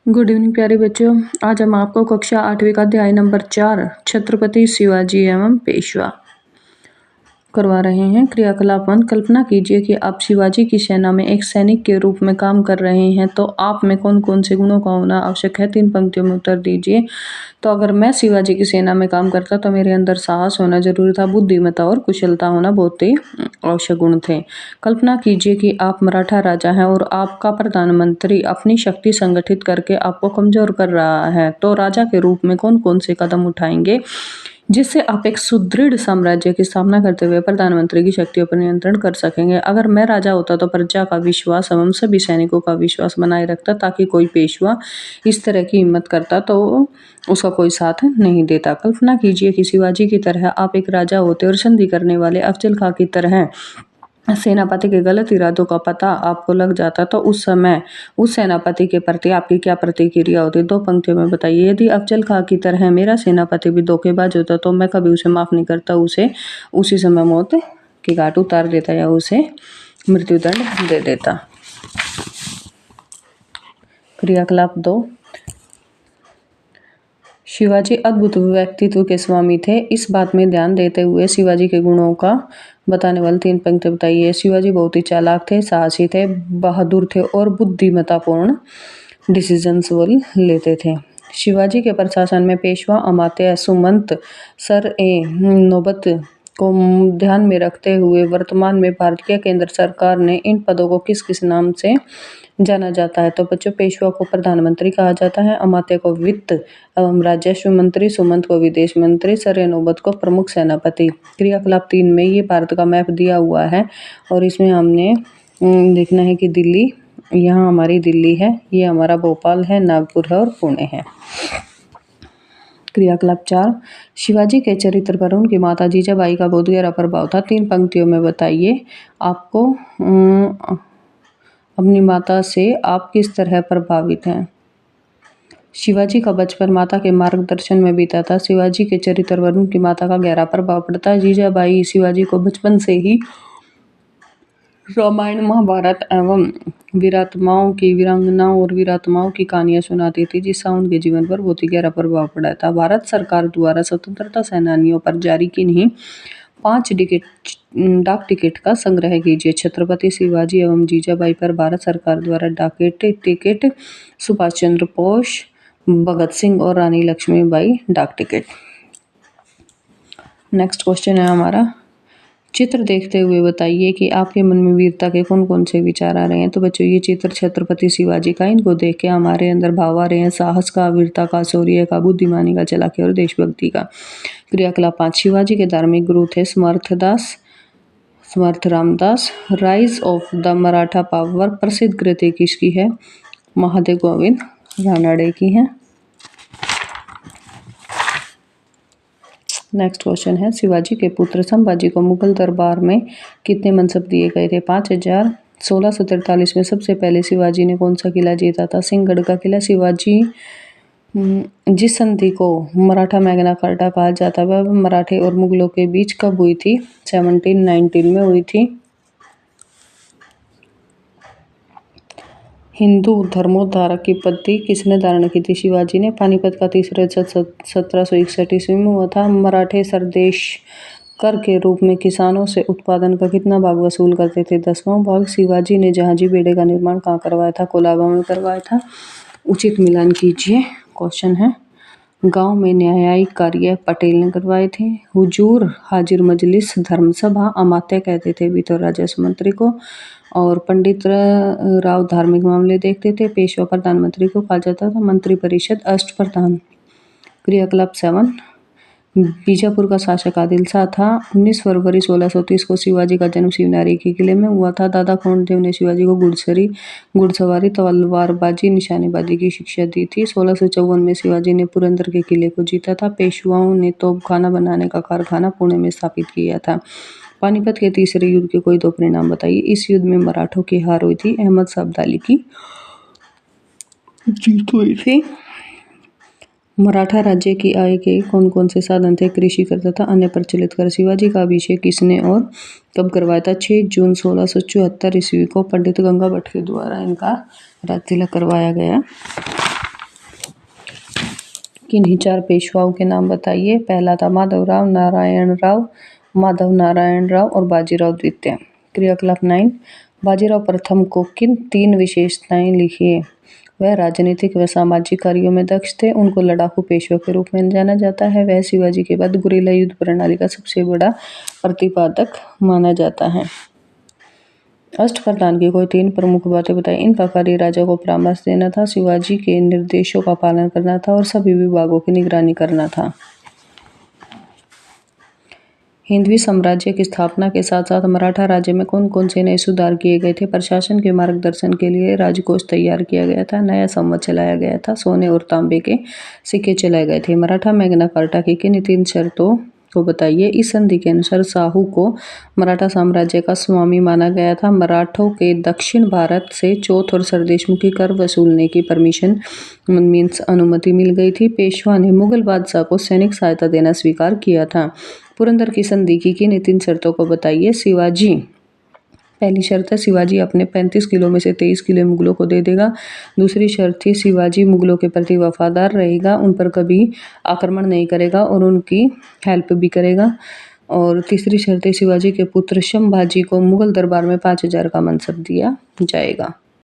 Good evening प्यारे बच्चों। आज हम आपको कक्षा 8वीं का अध्याय नंबर 4 छत्रपति शिवाजी एवं पेशवा करवा रहे हैं। क्रियाकलाप 1। कल्पना कीजिए कि आप शिवाजी की सेना में एक सैनिक के रूप में काम कर रहे हैं, तो आप में कौन कौन से गुणों का होना आवश्यक है? 3 पंक्तियों में उत्तर दीजिए। तो अगर मैं शिवाजी की सेना में काम करता तो मेरे अंदर साहस होना जरूरी था, बुद्धिमत्ता और कुशलता होना बहुत ही आवश्यक गुण थे। कल्पना कीजिए कि आप मराठा राजा हैं और आपका प्रधानमंत्री अपनी शक्ति संगठित करके आपको कमजोर कर रहा है, तो राजा के रूप में कौन कौन से कदम उठाएंगे जिससे आप एक सुदृढ़ साम्राज्य की स्थापना करते हुए प्रधानमंत्री की शक्तियों पर नियंत्रण कर सकेंगे? अगर मैं राजा होता तो प्रजा का विश्वास एवं सभी सैनिकों का विश्वास बनाए रखता, ताकि कोई पेशवा इस तरह की हिम्मत करता तो उसका कोई साथ नहीं देता। कल्पना कीजिए कि शिवाजी की तरह आप एक राजा होते और संधि करने वाले अफजल खां की तरह सेनापति के गलत इरादों का पता आपको लग जाता, तो उस समय उस सेनापति के प्रति आपकी क्या प्रतिक्रिया होती? 2 पंक्तियों में बताइए। यदि अफजल खां की तरह मेरा सेनापति भी धोखेबाज होता तो मैं कभी उसे माफ नहीं करता, उसे उसी समय मौत की घाट उतार देता या उसे मृत्युदंड दे देता। क्रियाकलाप 2। शिवाजी अद्भुत व्यक्तित्व के स्वामी थे। इस बात में ध्यान देते हुए शिवाजी के गुणों का बताने वाले 3 पंक्ति बताइए। शिवाजी बहुत ही चालाक थे, साहसी थे, बहादुर थे और बुद्धिमत्तापूर्ण डिसीजंस वो लेते थे। शिवाजी के प्रशासन में पेशवा, अमात्य, सुमंत, सर ए नौबत को ध्यान में रखते हुए वर्तमान में भारतीय केंद्र सरकार ने इन पदों को किस किस नाम से जाना जाता है? तो बच्चों, पेशवा को प्रधानमंत्री कहा जाता है, अमात्य को वित्त एवं राजस्व मंत्री, सुमंत को विदेश मंत्री, सर नौबत को प्रमुख सेनापति। क्रियाकलाप 3 में ये भारत का मैप दिया हुआ है और इसमें हमने देखना है कि दिल्ली, यहाँ हमारी दिल्ली है, ये हमारा भोपाल है, नागपुर है और पुणे है। क्रियाकलाप 4। शिवाजी के चरित्र पर उनकी माता जीजाबाई का बहुत गहरा प्रभाव था। 3 पंक्तियों में बताइए आपको अपनी माता से आप किस तरह प्रभावित हैं। शिवाजी का बचपन माता के मार्गदर्शन में बीता था। शिवाजी के चरित्र पर उनकी माता का गहरा प्रभाव पड़ता है। जीजाबाई शिवाजी को बचपन से ही रामायण, महाभारत एवं वीरांगनाओं और वीरात्माओं की कहानियां सुनाती थी, जिससे उनके जीवन पर बहुत ही गहरा प्रभाव पड़ा था। भारत सरकार द्वारा स्वतंत्रता सेनानियों पर जारी किन्हीं 5 डाक टिकट का संग्रह कीजिए। छत्रपति शिवाजी एवं जीजाबाई पर भारत सरकार द्वारा डाक टिकट, सुभाष चंद्र बोस, भगत सिंह और रानी लक्ष्मीबाई डाक टिकट। नेक्स्ट क्वेश्चन है हमारा, चित्र देखते हुए बताइए कि आपके मन में वीरता के कौन कौन से विचार आ रहे हैं। तो बच्चों, ये चित्र छत्रपति शिवाजी का, इनको देख के हमारे अंदर भाव आ रहे हैं साहस का, वीरता का, शौर्य का, बुद्धिमानी का, चालाकी और देशभक्ति का। क्रियाकलाप 5। शिवाजी के धार्मिक गुरु थे Samarth Ramdas. Rise of the Maratha power प्रसिद्ध कृति किसकी है? महादेव गोविंद रानड़े की है। नेक्स्ट क्वेश्चन है, शिवाजी के पुत्र संभाजी को मुगल दरबार में कितने मनसब दिए गए थे? 5000। 1643 में सबसे पहले शिवाजी ने कौन सा किला जीता था? सिंहगढ़ का किला। शिवाजी जिस संधि को मराठा मैग्ना कार्टा कहा जाता है, वह मराठे और मुगलों के बीच कब हुई थी? 1719 में हुई थी। हिंदू धर्मोद्धारक की उपाधि किसने धारण की थी? शिवाजी ने। पानीपत का तीसरा युद्ध 1761 ईस्वी में हुआ था। मराठे सरदेश कर के रूप में किसानों से उत्पादन का कितना भाग वसूल करते थे? 10वां भाग। शिवाजी ने जहाजी बेड़े का निर्माण कहाँ करवाया था? कोलाबा में करवाया था। उचित मिलान कीजिए। क्वेश्चन है, गांव में न्यायिक कार्य पटेल ने करवाए थे। हुजूर, हाजिर मजलिस, धर्मसभा अमात्य कहते थे वित्त और राजस्व मंत्री को, और पंडित राव धार्मिक मामले देखते थे। पेशवा प्रधानमंत्री को कहा जाता था। मंत्री परिषद अष्टप्रधान। क्रियाकलाप 7। बीजापुर का शासक आदिल शाह था। 19 फरवरी 1630 को शिवाजी का जन्म शिवनारी के किले में हुआ था। दादा कोंडदेव ने शिवाजी को घुड़सवारी, तलवारबाजी, निशानेबाजी की शिक्षा दी थी। 1654 में शिवाजी ने पुरंदर के किले को जीता था। पेशवाओं ने तोपखाना बनाने का कारखाना पुणे में स्थापित किया था। पानीपत के तीसरे युद्ध के कोई 2 परिणाम बताइए। इस युद्ध में मराठों की हार हुई थी, अहमद शाह अब्दाली की जीत हुई थी। मराठा राज्य की आय के कौन कौन से साधन थे? कृषि कर तथा अन्य प्रचलित कर। शिवाजी का अभिषेक किसने और कब करवाया था? 6 जून 1674 ईस्वी को पंडित गंगा भट्ट के द्वारा इनका राजतिलक करवाया गया किन्हीं 4 पेशवाओं के नाम बताइए। पहला था माधवराव नारायण राव, माधव नारायण राव और बाजीराव द्वितीय। क्रियाकलाप 9, बाजीराव प्रथम को किन 3 विशेषताएं लिखिए। वह राजनीतिक व सामाजिक कार्यों में दक्ष थे। उनको लड़ाकू पेशवा के रूप में जाना जाता है। वह शिवाजी के बाद गुरिल्ला युद्ध प्रणाली का सबसे बड़ा प्रतिपादक माना जाता है। अष्टप्रधान की कोई 3 प्रमुख बातें बताइए। इनका कार्य राजा को परामर्श देना था, शिवाजी के निर्देशों का पालन करना था और सभी विभागों की निगरानी करना था। हिंदवी साम्राज्य की स्थापना के साथ साथ मराठा राज्य में कौन कौन से नए सुधार किए गए थे। प्रशासन के मार्गदर्शन के लिए राजकोष तैयार किया गया था। नया संवत चलाया गया था। सोने और तांबे के सिक्के चलाए गए थे। मराठा मैग्ना कार्टा की किन 3 शर्तों को बताइए। इस संधि के अनुसार साहू को मराठा साम्राज्य का स्वामी माना गया था। मराठों के दक्षिण भारत से चौथ और सरदेशमुखी कर वसूलने की परमिशन मीन्स अनुमति मिल गई थी। पेशवा ने मुगल बादशाह को सैनिक सहायता देना स्वीकार किया था। पुरंदर की संधि की किन 3 शर्तों को बताइए। शिवाजी, पहली शर्त है शिवाजी अपने 35 किलो में से 23 किलो मुगलों को दे देगा। दूसरी शर्त थी शिवाजी मुगलों के प्रति वफादार रहेगा, उन पर कभी आक्रमण नहीं करेगा और उनकी हेल्प भी करेगा। और तीसरी शर्त है शिवाजी के पुत्र संभाजी को मुगल दरबार में 5000 का मनसब दिया जाएगा।